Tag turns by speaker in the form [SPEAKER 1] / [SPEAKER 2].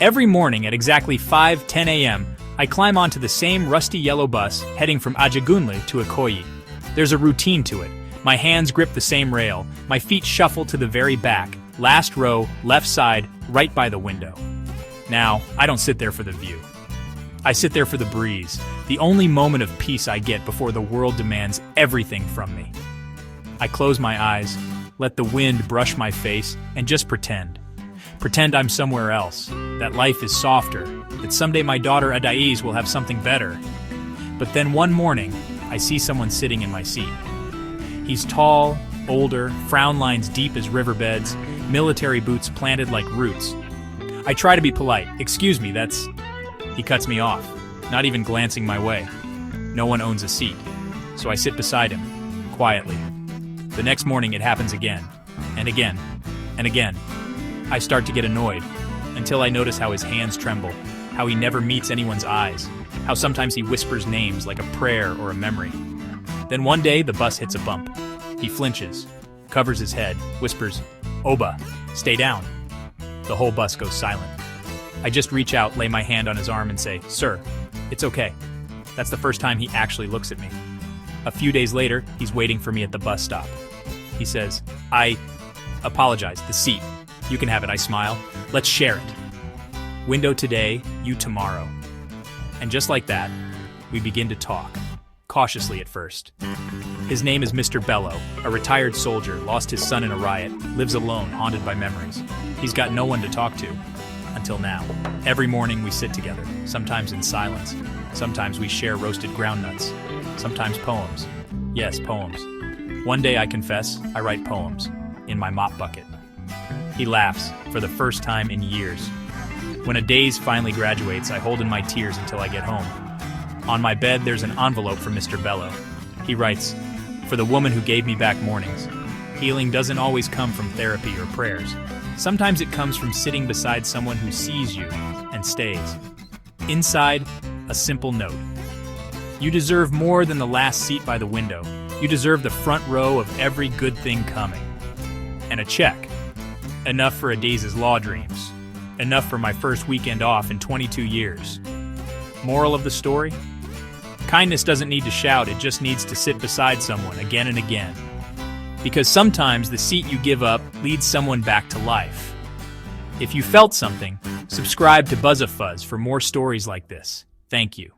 [SPEAKER 1] Every morning at exactly 5:10 a.m., I climb onto the same rusty yellow bus heading from Ajagunle to Ikoyi. There's a routine to it. My hands grip the same rail, my feet shuffle to the very back, last row, left side, right by the window. Now, I don't sit there for the view. I sit there for the breeze, the only moment of peace I get before the world demands everything from me. I close my eyes, let the wind brush my face, and just pretend. Pretend I'm somewhere else, that life is softer, that someday my daughter Adais will have something better. But then one morning, I see someone sitting in my seat. He's tall, older, frown lines deep as riverbeds, military boots planted like roots. I try to be polite. Excuse me, that's... He cuts me off, not even glancing my way. No one owns a seat, so I sit beside him, quietly. The next morning it happens again, and again, and again. I start to get annoyed, until I notice how his hands tremble, how he never meets anyone's eyes, how sometimes he whispers names like a prayer or a memory. Then one day the bus hits a bump. He flinches, covers his head, whispers, "Oba, stay down." The whole bus goes silent. I just reach out, lay my hand on his arm and say, "Sir, it's okay." That's the first time he actually looks at me. A few days later, he's waiting for me at the bus stop. He says, "I apologize, the seat. You can have it," I smile. "Let's share it. Window today, you tomorrow." And just like that, we begin to talk, cautiously at first. His name is Mr. Bello, a retired soldier, lost his son in a riot, lives alone, haunted by memories. He's got no one to talk to. Until now. Every morning we sit together, sometimes in silence. Sometimes we share roasted groundnuts. Sometimes poems. Yes, poems. One day, I confess, I write poems in my mop bucket. He laughs, for the first time in years. When Adais finally graduates, I hold in my tears until I get home. On my bed, there's an envelope from Mr. Bello. He writes, "For the woman who gave me back mornings. Healing doesn't always come from therapy or prayers. Sometimes it comes from sitting beside someone who sees you and stays." Inside, a simple note. You deserve more than the last seat by the window. You deserve the front row of every good thing coming. And a check. Enough for Adais's law dreams. Enough for my first weekend off in 22 years. Moral of the story? Kindness doesn't need to shout, it just needs to sit beside someone again and again. Because sometimes the seat you give up leads someone back to life. If you felt something, subscribe to Buzz-a-Fuzz for more stories like this. Thank you.